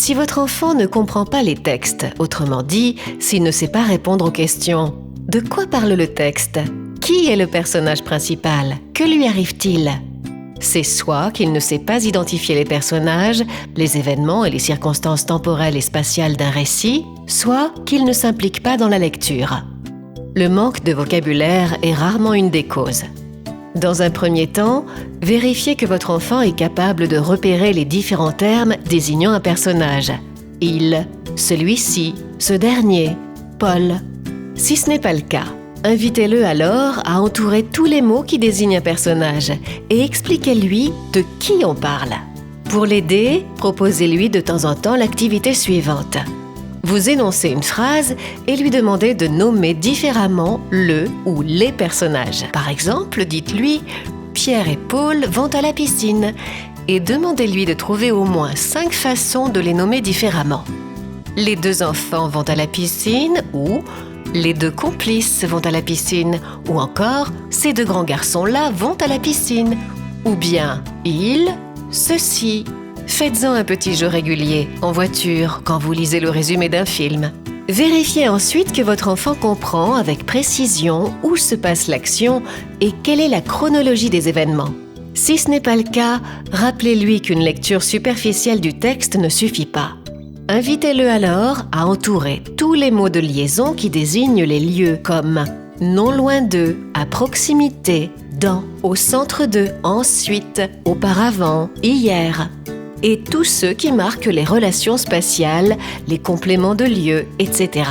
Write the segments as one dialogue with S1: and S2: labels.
S1: Si votre enfant ne comprend pas les textes, autrement dit, s'il ne sait pas répondre aux questions, de quoi parle le texte? Qui est le personnage principal? Que lui arrive-t-il? C'est soit qu'il ne sait pas identifier les personnages, les événements et les circonstances temporelles et spatiales d'un récit, soit qu'il ne s'implique pas dans la lecture. Le manque de vocabulaire est rarement une des causes. Dans un premier temps, vérifiez que votre enfant est capable de repérer les différents termes désignant un personnage. Il, celui-ci, ce dernier, Paul. Si ce n'est pas le cas, invitez-le alors à entourer tous les mots qui désignent un personnage et expliquez-lui de qui on parle. Pour l'aider, proposez-lui de temps en temps l'activité suivante. Vous énoncez une phrase et lui demandez de nommer différemment le ou les personnages. Par exemple, dites-lui « Pierre et Paul vont à la piscine » et demandez-lui de trouver au moins 5 façons de les nommer différemment. Les 2 enfants vont à la piscine ou les 2 complices vont à la piscine ou encore ces 2 grands garçons-là vont à la piscine ou bien ils, ceux-ci. Faites-en un petit jeu régulier, en voiture, quand vous lisez le résumé d'un film. Vérifiez ensuite que votre enfant comprend avec précision où se passe l'action et quelle est la chronologie des événements. Si ce n'est pas le cas, rappelez-lui qu'une lecture superficielle du texte ne suffit pas. Invitez-le alors à entourer tous les mots de liaison qui désignent les lieux comme « non loin d'eux »,« à proximité »,« dans »,« au centre d'eux »,« ensuite »,« auparavant »,« hier » et tous ceux qui marquent les relations spatiales, les compléments de lieu, etc.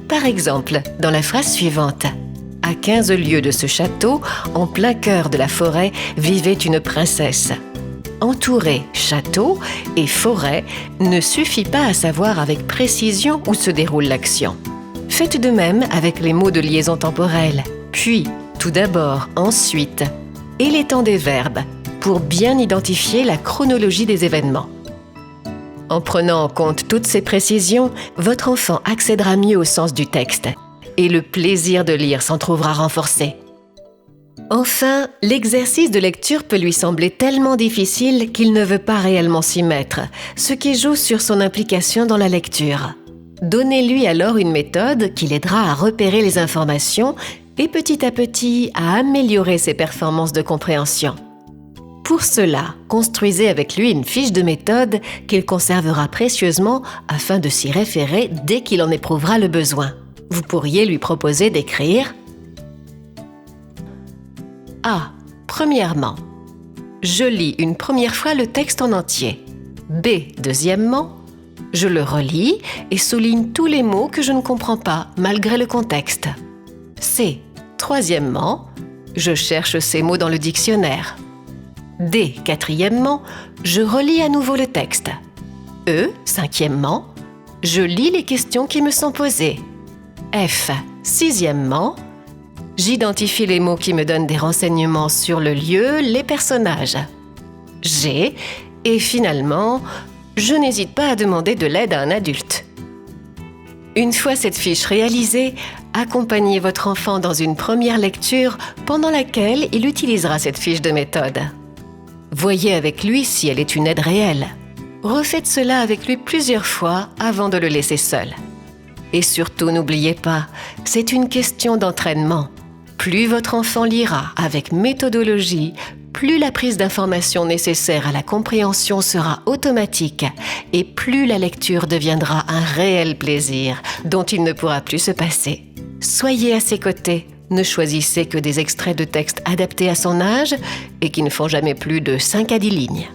S1: Par exemple, dans la phrase suivante, « À 15 lieues de ce château, en plein cœur de la forêt, vivait une princesse ». Entourer château et forêt ne suffit pas à savoir avec précision où se déroule l'action. Faites de même avec les mots de liaison temporelle, puis, tout d'abord, ensuite, et les temps des verbes, pour bien identifier la chronologie des événements. En prenant en compte toutes ces précisions, votre enfant accédera mieux au sens du texte et le plaisir de lire s'en trouvera renforcé. Enfin, l'exercice de lecture peut lui sembler tellement difficile qu'il ne veut pas réellement s'y mettre, ce qui joue sur son implication dans la lecture. Donnez-lui alors une méthode qui l'aidera à repérer les informations et petit à petit à améliorer ses performances de compréhension. Pour cela, construisez avec lui une fiche de méthode qu'il conservera précieusement afin de s'y référer dès qu'il en éprouvera le besoin. Vous pourriez lui proposer d'écrire A. Premièrement, je lis une première fois le texte en entier. B. Deuxièmement, je le relis et souligne tous les mots que je ne comprends pas malgré le contexte. C. Troisièmement, je cherche ces mots dans le dictionnaire. D. Quatrièmement, je relis à nouveau le texte. E. Cinquièmement, je lis les questions qui me sont posées. F. Sixièmement, j'identifie les mots qui me donnent des renseignements sur le lieu, les personnages. G. Et finalement, je n'hésite pas à demander de l'aide à un adulte. Une fois cette fiche réalisée, accompagnez votre enfant dans une première lecture pendant laquelle il utilisera cette fiche de méthode. Voyez avec lui si elle est une aide réelle. Refaites cela avec lui plusieurs fois avant de le laisser seul. Et surtout, n'oubliez pas, c'est une question d'entraînement. Plus votre enfant lira avec méthodologie, plus la prise d'informations nécessaire à la compréhension sera automatique et plus la lecture deviendra un réel plaisir dont il ne pourra plus se passer. Soyez à ses côtés. Ne choisissez que des extraits de textes adaptés à son âge et qui ne font jamais plus de 5 à 10 lignes.